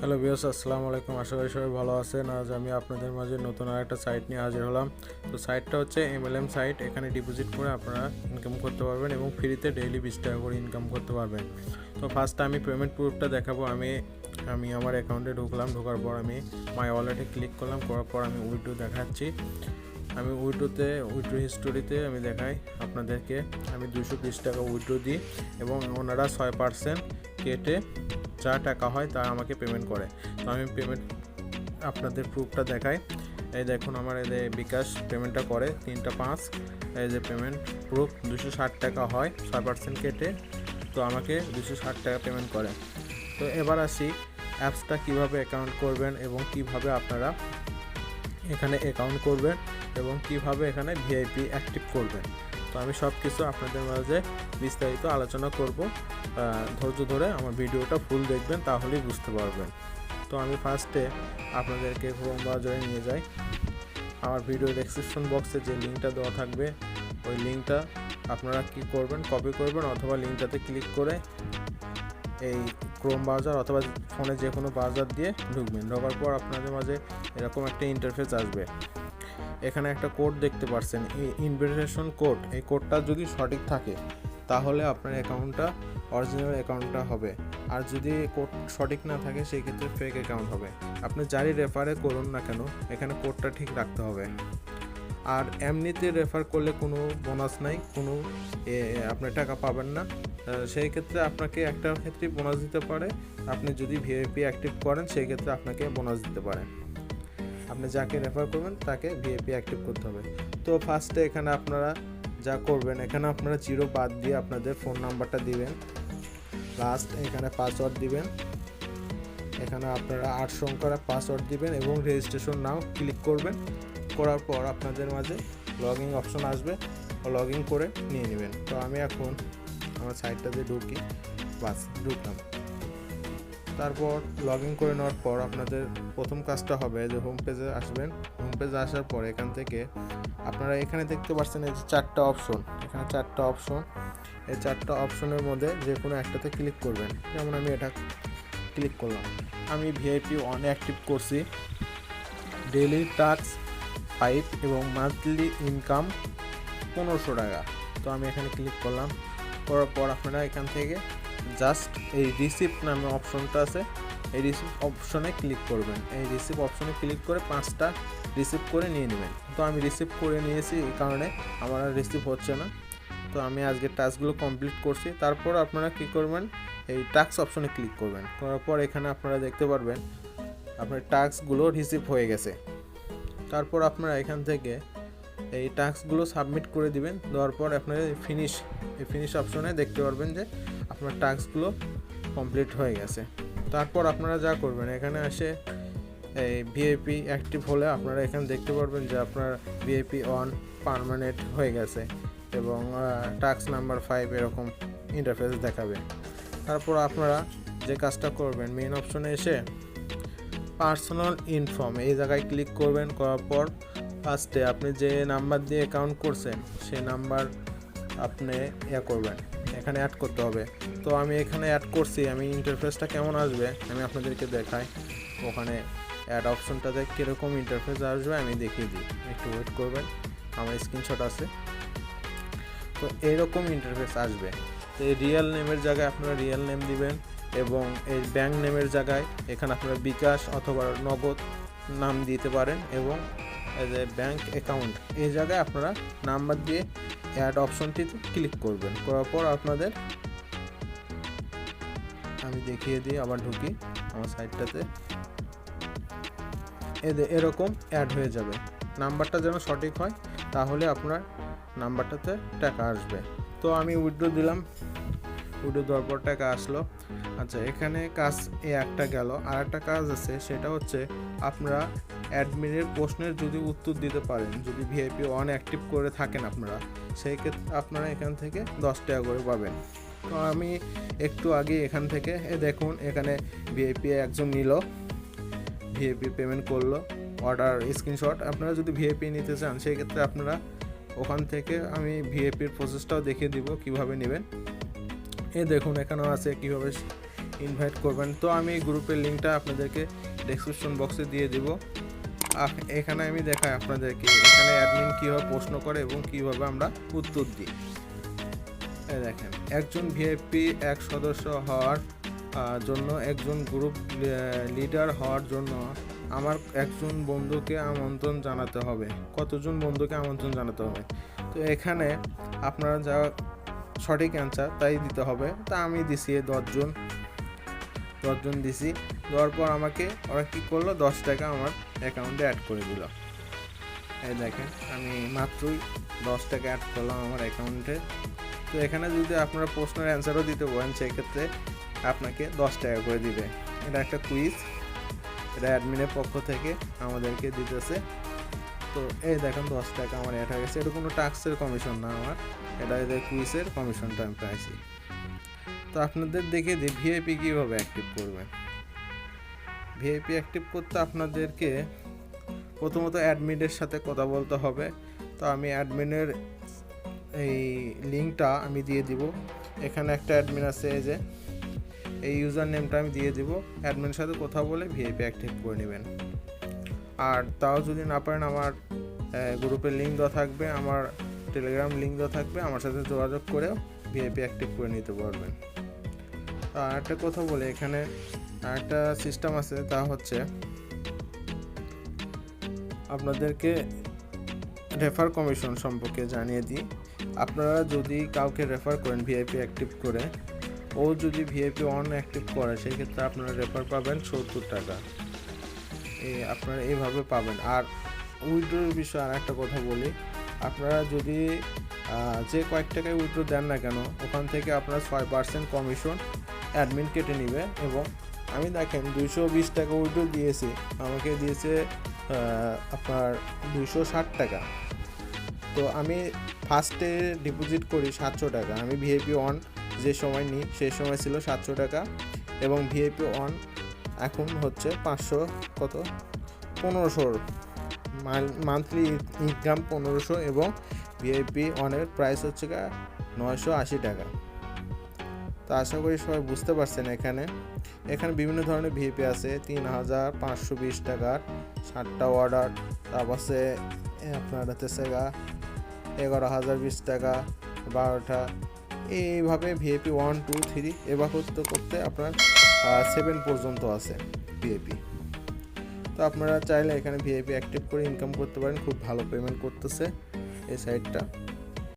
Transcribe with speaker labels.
Speaker 1: Hello viewers, আসসালামু আলাইকুম। আশা করি সবাই ভালো আছেন। আজ আমি আপনাদের মাঝে নতুন আরেকটা সাইট নিয়ে হাজির হলাম। তো সাইটটা হচ্ছে MLM সাইট। এখানে ডিপোজিট করে আপনারা ইনকাম করতে পারবেন এবং ফ্রিতে ডেইলি 20 টাকা করে ইনকাম করতে পারবেন। তো ফার্স্টে আমি পেমেন্ট প্রুফটা দেখাবো। আমি আমার অ্যাকাউন্টে ঢুকলাম। ঢোকার পর আমি মাই ওয়ালেটে ক্লিক করলাম। করার পর আমি উইথড্র দেখাচ্ছি। আমি উইথড্র হিস্টোরিতে আমি দেখাই আপনাদেরকে। আমি 220 টাকা উইথড্র দিই এবং ওনারা 6% কেটে যা টাকা হয় তা আমাকে পেমেন্ট করে। তো আমি পেমেন্ট আপনাদের প্রুফটা দেখাই। এই দেখুন, আমার এই যে বিকাশ পেমেন্টটা করে 3টা 5। এই যে পেমেন্ট প্রুফ 260 টাকা হয় 6% কেটে, তো আমাকে 260 টাকা পেমেন্ট করে। তো এবার আসি অ্যাপসটা কিভাবে অ্যাকাউন্ট করবেন এবং কিভাবে আপনারা এখানে অ্যাকাউন্ট করবেন এবং কিভাবে এখানে ভিআইপি অ্যাক্টিভ করবেন। তো আমি সব কিছু আপনাদের মাঝে বিস্তারিত আলোচনা করব। ধৈর্য ধরে আমার ভিডিওটা ফুল দেখবেন, তাহলেই বুঝতে পারবেন। তো আমি ফার্স্টে আপনাদেরকে ক্রোম ব্রাউজারে নিয়ে যাই। আমার ভিডিও ডেসক্রিপশন বক্সে যে লিঙ্কটা দেওয়া থাকবে, ওই লিঙ্কটা আপনারা কি করবেন, কপি করবেন অথবা লিঙ্কটাতে ক্লিক করে এই ক্রোম ব্রাউজার অথবা ফোনে যে কোনো ব্রাউজার দিয়ে ঢুকবেন। ঢোকার পর আপনাদের মাঝে এরকম একটা ইন্টারফেস আসবে। এখানে একটা কোড দেখতে পাচ্ছেন, ইনভিটেশন কোড। এই কোডটা যদি সঠিক থাকে তাহলে আপনার অ্যাকাউন্টটা অরিজিনাল অ্যাকাউন্টটা হবে, আর যদি কোড সঠিক না থাকে সেই ক্ষেত্রে ফেক অ্যাকাউন্ট হবে। আপনি যারই রেফারে করুন না কেন, এখানে কোডটা ঠিক রাখতে হবে। আর এমনিতে রেফার করলে কোনো বোনাস নাই, কোনো আপনি টাকা পাবেন না। সেই ক্ষেত্রে আপনাকে একটা ক্ষেত্রে বোনাস দিতে পারে। আপনি যদি ভিআইপি অ্যাক্টিভ করেন সেই ক্ষেত্রে আপনাকে বোনাস দিতে পারে। আপনি যাকে রেফার করবেন তাকে ভিআইপি অ্যাক্টিভ করতে হবে। তো ফার্স্টে এখানে আপনারা যা করবেন, এখানে আপনারা 0 বাদ দিয়ে আপনাদের ফোন নাম্বারটা দিবেন। লাস্ট এখানে পাসওয়ার্ড দিবেন। এখানে আপনারা 8 সংখ্যার পাসওয়ার্ড দিবেন এবং রেজিস্ট্রেশন নাও ক্লিক করবেন। করার পর আপনাদের মাঝে লগ ইন অপশন আসবে, লগ ইন করে নিয়ে নেবেন। তো আমি এখন আমার সাইটটাতে ঢুকি, বাস ঢুকলাম। তারপর লগ ইন করে নেওয়ার পর আপনাদের প্রথম কাজটা হবে যে হোম পেজে আসবেন। হোম পেজে আসার পর এখান থেকে আপনারা এখানে দেখতে পাচ্ছেন এই যে 4টা অপশন। এখানে 4টা অপশন। এই 4টা অপশনের মধ্যে যে কোনো একটাতে ক্লিক করবেন। যেমন আমি এটা ক্লিক করলাম। আমি ভিআইপি 1 অ্যাক্টিভ করছি, ডেইলি টাস্ক 5 এবং মান্থলি ইনকাম 1500 টাকা। তো আমি এখানে ক্লিক করলাম। করার পর আপনারা এখান থেকে জাস্ট এই রিসিপ্ট নামে অপশনটা আছে, এই রিসিপ্ট অপশনে ক্লিক করবেন। এই রিসিপ্ট অপশনে ক্লিক করে 5টা রিসিপ্ট করে নিয়ে নেবেন। তো আমি রিসিপ্ট করে নিয়েছি, এই কারণে আমার আর রিসিপ্ট হচ্ছে না। তো আমি আজকে টাস্কগুলো কমপ্লিট করছি। তারপর আপনারা কী করবেন, এই টাস্ক অপশনে ক্লিক করবেন। করার পর এখানে আপনারা দেখতে পারবেন আপনার টাস্কগুলো রিসিভ হয়ে গেছে। তারপর আপনারা এখান থেকে এই টাস্কগুলো সাবমিট করে দিবেন। দেওয়ার পর আপনারা এই ফিনিশ অপশনে দেখতে পারবেন যে আপনার টাস্কগুলো কমপ্লিট হয়ে গেছে। তারপর আপনারা যা করবেন, এখানে এসে এই ভিআইপি অ্যাক্টিভ হলে আপনারা এখানে দেখতে পারবেন যে আপনার ভিআইপি 1 পার্মানেন্ট হয়ে গেছে এবং টাস্ক নাম্বার 5 এরকম ইন্টারফেস দেখাবে। তারপর আপনারা যে কাজটা করবেন, মেইন অপশনে এসে পার্সোনাল ইনফর্ম এই জায়গায় ক্লিক করবেন। করার পর ফার্স্টে আপনি যে নাম্বার দিয়ে অ্যাকাউন্ট করছেন সেই নাম্বার আপনি করবেন, এখানে অ্যাড করতে হবে। তো আমি এখানে অ্যাড করছি। আমি ইন্টারফেসটা কেমন আসবে আমি আপনাদেরকে দেখাই। ওখানে অ্যাড অপশনটাতে কীরকম ইন্টারফেস আসবে আমি দেখিয়ে দিই, একটু ওয়েট করবেন, আমার স্ক্রিনশট আছে। তো এইরকম ইন্টারফেস আসবে। তো এই রিয়েল নেমের জায়গায় আপনারা রিয়েল নেম দিবেন এবং এই ব্যাঙ্ক নেমের জায়গায় এখানে আপনারা বিকাশ অথবা নগদ নাম দিতে পারেন এবং এই যে ব্যাঙ্ক অ্যাকাউন্ট এই জায়গায় আপনারা নাম্বার দিয়ে অ্যাড অপশনটিতে ক্লিক করবেন। করার পর আপনাদের আমি দেখিয়ে দিই, আবার ঢুকি আমার সাইটটাতে। এরকম অ্যাড হয়ে যাবে। নাম্বারটা যেন সঠিক হয়, তাহলে আপনার নাম্বারটাতে টাকা আসবে। তো আমি উইথড্র দিলাম। উইথড্র দেওয়ার পর টাকা আসলো। আচ্ছা, এখানে কাজ একটা গেল। আর একটা কাজ আছে, সেটা হচ্ছে আপনারা অ্যাডমিনের প্রশ্নের যদি উত্তর দিতে পারেন, যদি ভিআইপি 1 অ্যাক্টিভ করে থাকেন আপনারা, সেই ক্ষেত্রে আপনারা এখান থেকে 10 টাকা করে পাবেন। তো আমি একটু আগে এখান থেকে দেখুন, এখানে ভিআইপি একজন নিল, ভিআইপি পেমেন্ট করলো, অর্ডার স্ক্রিনশট। আপনারা যদি ভিআইপি নিতে চান সেই ক্ষেত্রে আপনারা ওখান থেকে আমি ভিআইপির প্রসেসটাও দেখিয়ে দিব কিভাবে নেবেন। দেখুন এখানেও আছে কীভাবে ইনভাইট করবেন। তো আমি এই গ্রুপের লিঙ্কটা আপনাদেরকে ডেসক্রিপশন বক্সে দিয়ে দিব। এখানে আমি দেখাই আপনাদেরকে এখানে অ্যাডমিন কীভাবে প্রশ্ন করে এবং কীভাবে আমরা উত্তর দিই। দেখেন, একজন ভিআইপি এক সদস্য হওয়ার জন্য, একজন গ্রুপ লিডার হওয়ার জন্য আমার একজন বন্ধুকে আমন্ত্রণ জানাতে হবে। কতজন বন্ধুকে আমন্ত্রণ জানাতে হবে? তো এখানে আপনারা যা সঠিক অ্যান্সার তাই দিতে হবে। তা আমি দিছি 10জন দিছি। দেওয়ার পর আমাকে ওরা কী করলো, 10 টাকা আমার অ্যাকাউন্টে অ্যাড করে দিল। এই দেখেন, আমি মাত্রই 10 টাকা অ্যাড করলাম আমার অ্যাকাউন্টে। তো এখানে যদি আপনারা প্রশ্নের অ্যান্সারও দিতে পারেন, সেক্ষেত্রে আপনাকে 10 টাকা করে দিবে। এটা একটা কুইজ, এটা অ্যাডমিনের পক্ষ থেকে আমাদেরকে দিতেছে। তো এই দেখেন 10 টাকা আমার অ্যাড হয়ে গেছে। এটা কোনো টাস্কের কমিশন না আমার, এটা এদের কুইজের কমিশনটা আমি পাইছি। তো আপনাদের দেখে যে ভিআইপি কীভাবে অ্যাক্টিভ করবেন। ভিআইপি অ্যাক্টিভ করতে আপনাদেরকে প্রথমত অ্যাডমিনের সাথে কথা বলতে হবে। তো আমি অ্যাডমিনের এই লিঙ্কটা আমি দিয়ে দিব। এখানে একটা অ্যাডমিন আছে, এই যে এই ইউজার নেমটা আমি দিয়ে দিব। অ্যাডমিনের সাথে কথা বলে ভিআইপি অ্যাক্টিভ করে নেবেন। আর তাও যদি না পারেন, আমার গ্রুপের লিঙ্ক দেওয়া থাকবে, আমার টেলিগ্রাম লিঙ্ক দেওয়া থাকবে, আমার সাথে যোগাযোগ করেও ভিআইপি অ্যাক্টিভ করে নিতে পারবেন। আর একটা কথা বলে, এখানে একটা সিস্টেম আছে, তা হচ্ছে আপনাদেরকে রেফার কমিশন সম্পর্কে জানিয়ে দিই। আপনারা যদি কাউকে রেফার করেন ভিআইপি অ্যাক্টিভ করে, ও যদি ভিআইপি অন অ্যাক্টিভ করে, সেই ক্ষেত্রে আপনারা রেফার পাবেন 70 টাকা। আপনারা এইভাবে পাবেন। আর উইথড্রোর বিষয়ে আর একটা কথা বলি, আপনারা যদি যে কয়েক টাকায় উইথড্রো দেন না কেন, ওখান থেকে আপনার 6% কমিশন অ্যাডমিন কেটে নেবে। এবং আমি দেখেন 220 টাকা উইথড্রো দিয়েছি, আমাকে দিয়েছে আপনার 260 টাকা। তো আমি ফার্স্টে ডিপোজিট করি 700 টাকা। আমি ভিআইপি অন যে সময় নিই সেই সময় ছিল 700 টাকা, এবং ভিআইপি অন এখন হচ্ছে 1500 মান্থলি ইনকাম 1500, এবং ভিআইপি অনের প্রাইস হচ্ছে 980 টাকা। তো আশা করি সবাই বুঝতে পারছেন। এখানে বিভিন্ন ধরনের ভিআইপি আছে। 3520 টাকার 7টা অর্ডার, তারপর আছে আপনার হচ্ছে 11,020 টাকা 12টা। এইভাবে ভিআইপি 1, 2, 3 এবার করতে করতে আপনার 7 পর্যন্ত আছে ভিআইপি। তো আপনারা চাইলে এখানে ভিআইপি অ্যাক্টিভ করে ইনকাম করতে পারেন। খুব ভালো পেমেন্ট করতেছে এই সাইটটা।